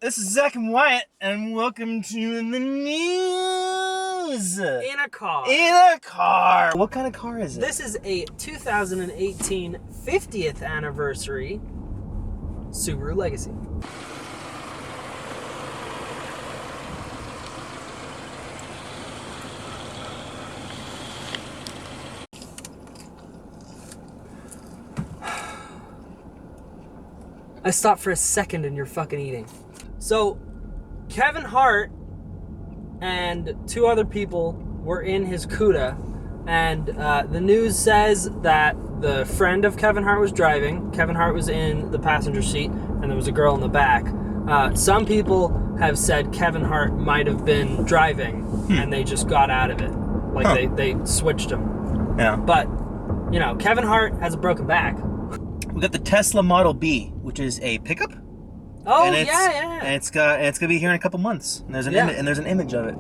This is Zach and Wyatt, and welcome to the news. In a car. In a car. What kind of car is it? This is a 2018 50th anniversary Subaru Legacy. I stopped for a second and you're fucking eating. So, Kevin Hart and two other people were in his Cuda, and the news says that the friend of Kevin Hart was driving. Kevin Hart was in the passenger seat, and there was a girl in the back. Some people have said Kevin Hart might have been driving, and they just got out of it. Like they switched him. Yeah. But, you know, Kevin Hart has a broken back. We got the Tesla Model B, which is a pickup. Oh, and yeah. And it's gonna be here in a couple months. And there's an image of it.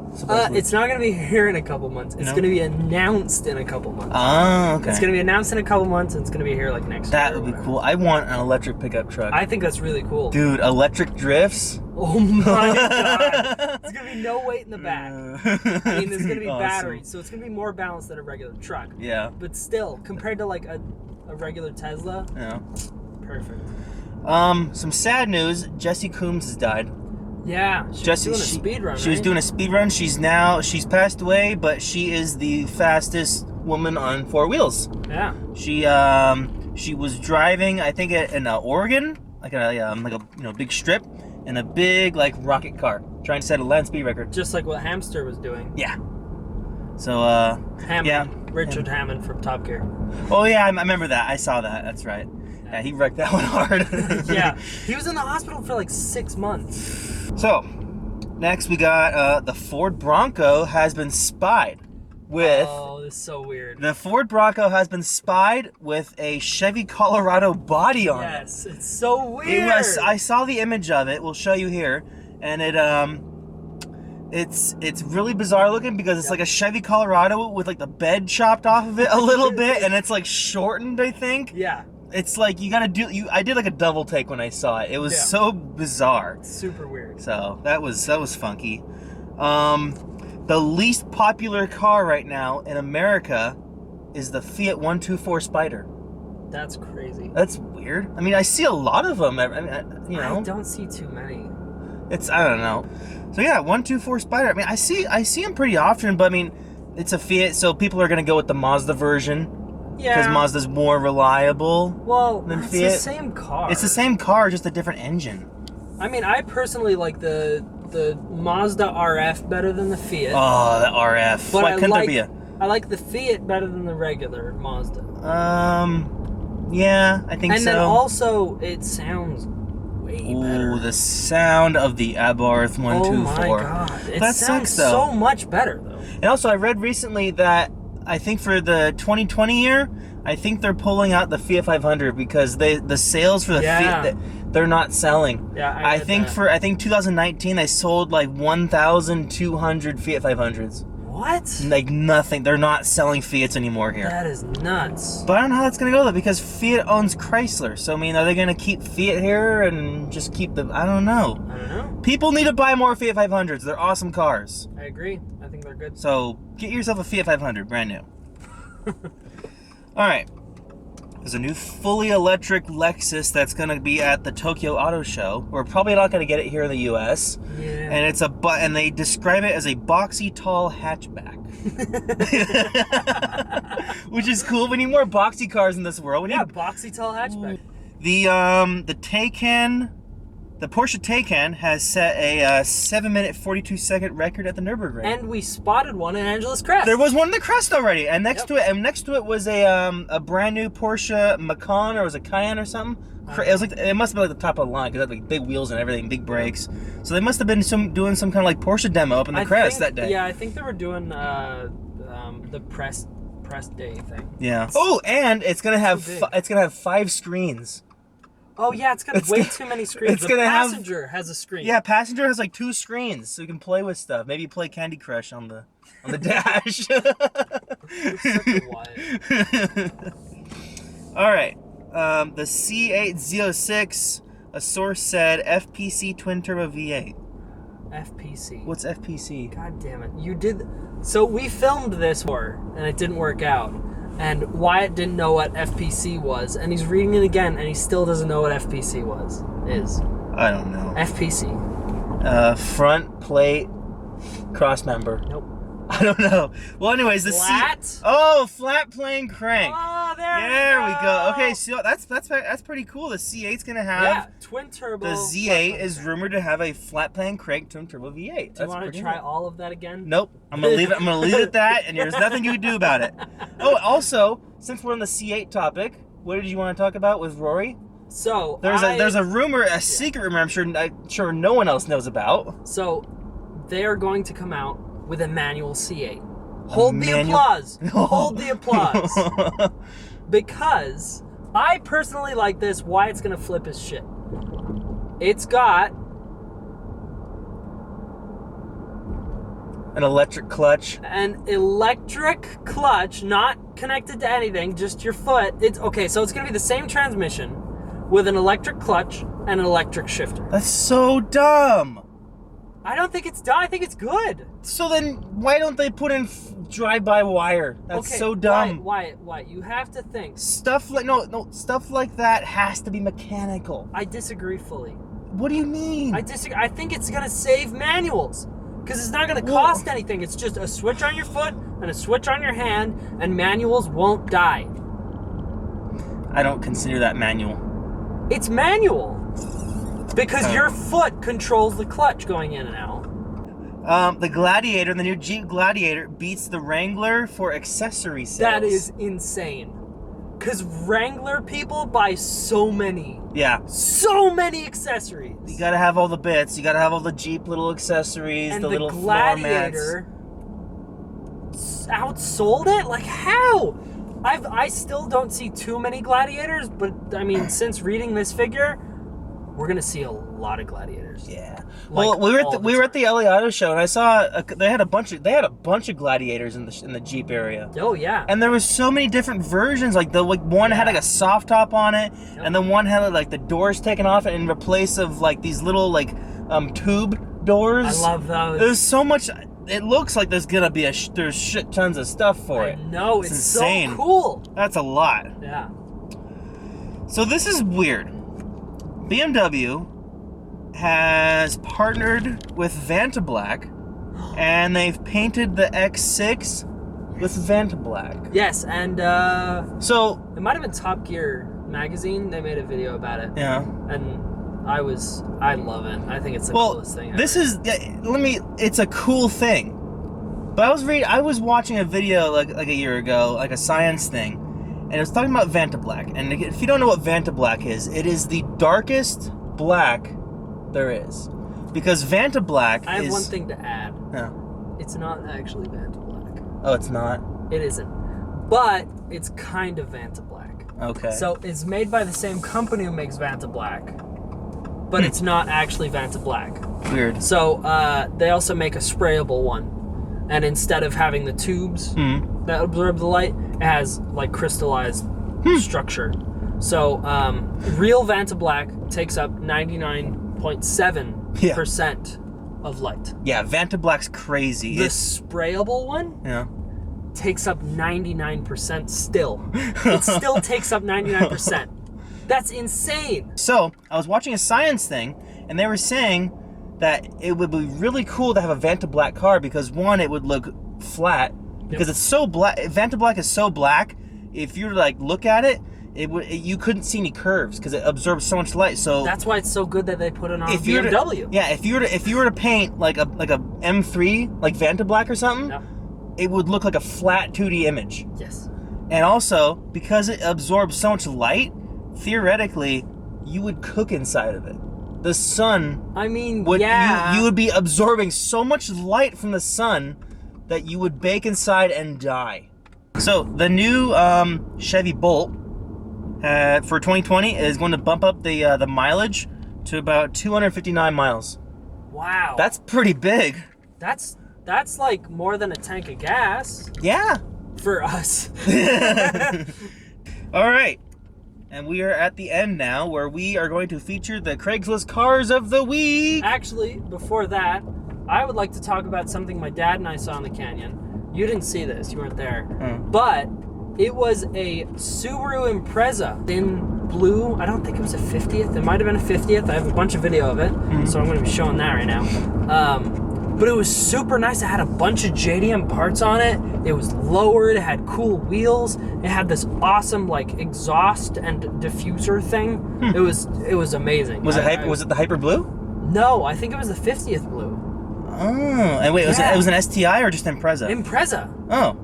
It's not gonna be here in a couple months. It's gonna be announced in a couple months. Oh, okay. It's gonna be announced in a couple months, and it's gonna be here like next year. That would be cool. I want an electric pickup truck. I think that's really cool. Dude, electric drifts. Oh my god! There's gonna be no weight in the back. I mean, there's gonna be batteries, so it's gonna be more balanced than a regular truck. Yeah. But still, compared to like a regular Tesla, yeah, perfect. Some sad news. Jessi Combs has died. Yeah, she was doing a speed run. She was doing a speed run. She's passed away, but she is the fastest woman on four wheels. Yeah. She was driving, I think, in Oregon, like a big strip, in a big like rocket car, trying to set a land speed record. Just like what Hamster was doing. Yeah. So Hammond, yeah, Richard Hammond from Top Gear. Oh yeah, I remember that. I saw that. That's right. Yeah, he wrecked that one hard. Yeah, he was in the hospital for like 6 months. So, next we got the Ford Bronco has been spied with... Oh, this is so weird. The Ford Bronco has been spied with a Chevy Colorado body on it. Yes, it's so weird. I saw the image of it. We'll show you here. And it's really bizarre looking because it's like a Chevy Colorado with like the bed chopped off of it a little bit, and it's like shortened, I think. Yeah. It's like I did like a double take when I saw it. It was so bizarre. Super weird. So that was funky. The least popular car right now in America is the Fiat 124 Spider. That's crazy. That's weird. I mean, I see a lot of them. I don't see too many. I don't know. So yeah, 124 Spider. I mean, I see them pretty often, but I mean, it's a Fiat, so people are gonna go with the Mazda version. Yeah. Because Mazda's more reliable than Fiat. It's the same car. It's the same car, just a different engine. I mean, I personally like the Mazda RF better than the Fiat. Oh, the RF. But Why couldn't there be a... I like the Fiat better than the regular Mazda. Yeah, I think so. And then also, it sounds way better. Ooh, the sound of the Abarth 124. Oh my god. It that sounds sucks, though. so much better, though. And also, I read recently that I think for the 2020 year, I think they're pulling out the Fiat 500 because the sales for the Fiat, they're not selling. Yeah, I think 2019 they sold like 1,200 Fiat 500s. What? Like nothing. They're not selling Fiats anymore here. That is nuts. But I don't know how that's gonna go though, because Fiat owns Chrysler. So I mean, are they gonna keep Fiat here and just keep the? I don't know. I don't know. People need to buy more Fiat 500s. They're awesome cars. I agree. I think they're good. So get yourself a Fiat 500, brand new. All right. There's a new fully electric Lexus that's going to be at the Tokyo Auto Show. We're probably not going to get it here in the U.S. Yeah. And and they describe it as a boxy tall hatchback. Which is cool. We need more boxy cars in this world. Boxy tall hatchback. The Taycan, the Porsche Taycan has set a 7-minute 42-second record at the Nürburgring. And we spotted one in Angeles Crest. There was one in the Crest already, and next to it was a brand new Porsche Macan, or was it Cayenne or something. It was like, it must have been like the top of the line because it had like big wheels and everything, big brakes. So they must have been doing some kind of like Porsche demo up in the Crest that day. Yeah, I think they were doing the press day thing. Yeah. Oh, and it's gonna have 5 screens. Oh yeah, it's got way too many screens. The passenger has a screen. Yeah, passenger has like 2 screens, so you can play with stuff. Maybe play Candy Crush on the dash. It's such a All right, the C806 A source said FPC twin turbo V8. FPC. What's FPC? God damn it. You did... So we filmed this and it didn't work out. And Wyatt didn't know what FPC was. And he's reading it again and he still doesn't know what FPC is. I don't know. FPC. Front plate cross member. Nope. I don't know. Well, anyways, the Flat? Flat plane crank. Oh, there we go. Okay, so that's pretty cool. The C8's gonna have twin turbo. The Z8 is rumored to have a flat plane crank twin turbo V8. Do you want to try all of that again? Nope. I'm gonna leave it. I'm gonna leave it at that, and there's nothing you can do about it. Oh, also, since we're on the C8 topic, what did you want to talk about with Rory? So there's a rumor, a secret rumor. I'm sure no one else knows about. So they are going to come out with a manual C8. Hold the applause. Hold the applause. Because I personally like this. Why it's gonna flip his shit. It's got an electric clutch. An electric clutch, not connected to anything, just your foot. It's okay, so it's gonna be the same transmission with an electric clutch and an electric shifter. That's so dumb. I don't think it's dumb. I think it's good. So then, why don't they put in drive-by-wire? That's so dumb. Why? You have to think. Stuff like stuff like that has to be mechanical. I disagree fully. What do you mean? I disagree. I think it's gonna save manuals because it's not gonna cost anything. It's just a switch on your foot and a switch on your hand, and manuals won't die. I don't consider that manual. It's manual. Because your foot controls the clutch going in and out. The Gladiator, the new Jeep Gladiator, beats the Wrangler for accessory sales. That is insane. Because Wrangler people buy so many. Yeah. So many accessories. You gotta have all the bits. You gotta have all the Jeep little accessories, and the little Gladiator outsold it? Like, how? I still don't see too many Gladiators, but I mean, since reading this figure, we're gonna see a lot of Gladiators. Yeah. Like, well, we were at the LA Auto Show, and I saw they had a bunch of Gladiators in the Jeep area. Oh yeah. And there was so many different versions. Like one had like a soft top on it, and then one had like the doors taken off in replace of like these little like tube doors. I love those. There's so much. It looks like there's gonna be there's shit tons of stuff for it. No, it's insane. So cool. That's a lot. Yeah. So this is weird. BMW has partnered with VantaBlack, and they've painted the X6 with VantaBlack. Yes, and so it might have been Top Gear magazine. They made a video about it. Yeah. And I love it. I think it's the coolest thing ever. This is it's a cool thing. But I was watching a video like a year ago, like a science thing. And it was talking about VantaBlack. And if you don't know what VantaBlack is, it is the darkest black there is. Because VantaBlack I have one thing to add. Yeah. It's not actually VantaBlack. Oh, it's not? It isn't. But it's kind of VantaBlack. Okay. So it's made by the same company who makes VantaBlack. But it's not actually VantaBlack. Weird. So they also make a sprayable one. And instead of having the tubes that absorb the light, it has like crystallized structure. So real VantaBlack takes up 99.7% of light. Yeah, VantaBlack's crazy. The sprayable one takes up 99% still. It still takes up 99%. That's insane. So I was watching a science thing, and they were saying that it would be really cool to have a VantaBlack car because one, it would look flat because it's so black. VantaBlack is so black. If you were to like look at it, you couldn't see any curves because it absorbs so much light. So that's why it's so good that they put it on BMW. If you were to paint like a M3 like VantaBlack or something, it would look like a flat 2D image. Yes. And also because it absorbs so much light, theoretically, you would cook inside of it. The sun. I mean, you would be absorbing so much light from the sun that you would bake inside and die. So the new Chevy Bolt for 2020 is going to bump up the mileage to about 259 miles. Wow. That's pretty big. That's like more than a tank of gas. Yeah. For us. All right. And we are at the end now, where we are going to feature the Craigslist cars of the week. Actually, before that, I would like to talk about something my dad and I saw in the canyon. You didn't see this, you weren't there. But it was a Subaru Impreza in blue. I don't think it was a 50th. It might have been a 50th. I have a bunch of video of it, so I'm going to be showing that right now. But it was super nice. It had a bunch of JDM parts on it. It was lowered. It had cool wheels. It had this awesome like exhaust and diffuser thing. It was amazing. Was it the Hyper Blue? No, I think it was the 50th blue. Oh, and wait, it was an STI or just Impreza? Impreza. Oh.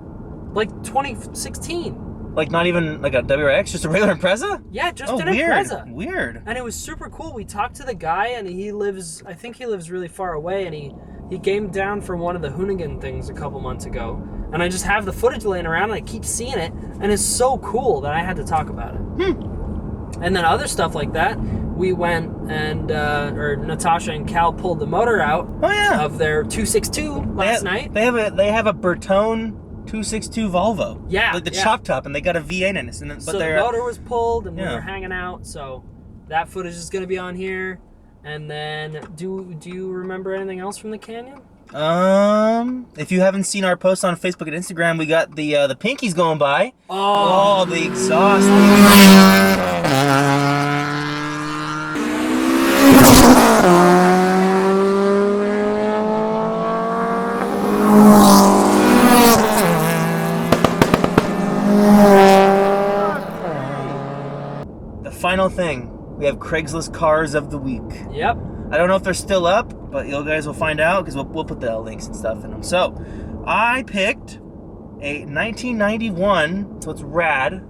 Like 2016. Like not even like a WRX, just a regular Impreza? Yeah, just an weird. Impreza. Weird. And it was super cool. We talked to the guy, and I think he lives really far away, and he came down for one of the Hoonigan things a couple months ago. And I just have the footage laying around, and I keep seeing it, and it's so cool that I had to talk about it. And then other stuff like that, we went and, or Natasha and Cal pulled the motor out of their 262 last night. They have a Bertone 262 Volvo. Yeah. Like the chop top, and they got a V8 in it. So the motor was pulled, and we were hanging out, so that footage is going to be on here. And then, do you remember anything else from the canyon? If you haven't seen our posts on Facebook and Instagram, we got the pinkies going by. Oh, the exhaust. The final thing. We have Craigslist cars of the week. Yep. I don't know if they're still up, but you guys will find out because we'll put the links and stuff in them. So, I picked a 1991, so it's rad.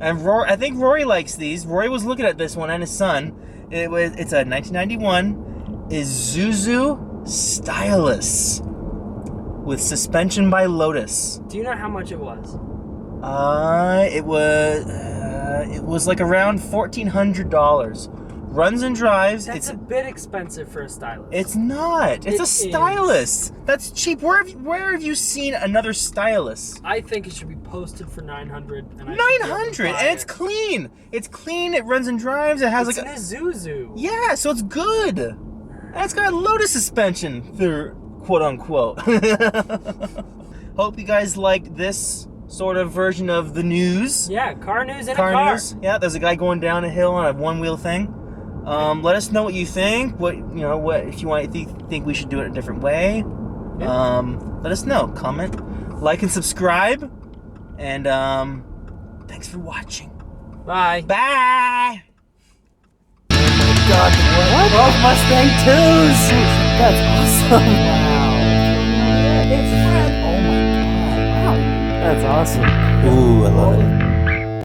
And I think Rory likes these. Rory was looking at this one and his son. It's a 1991 Isuzu Stylist with suspension by Lotus. Do you know how much it was? It was like around $1,400. Runs and drives. That's a bit expensive for a Stylist. It's not. It's a Stylist. That's cheap. Where have you seen another Stylist? I think it should be posted for $900. And 900, and it's clean. It's clean. It runs and drives. It has it's an Isuzu. Yeah, so it's good. And it's got a Lotus suspension, for quote unquote. Hope you guys liked this sort of version of the news. Yeah, car news in a car. News. Yeah, there's a guy going down a hill on a one-wheel thing. Let us know what you think. What if you think we should do it a different way. Yeah. Let us know. Comment, like, and subscribe. And thanks for watching. Bye. Bye. God, what? Both Mustang 2s. That's awesome. Wow. It's red. Oh my god. Wow. That's awesome. Ooh, I love it.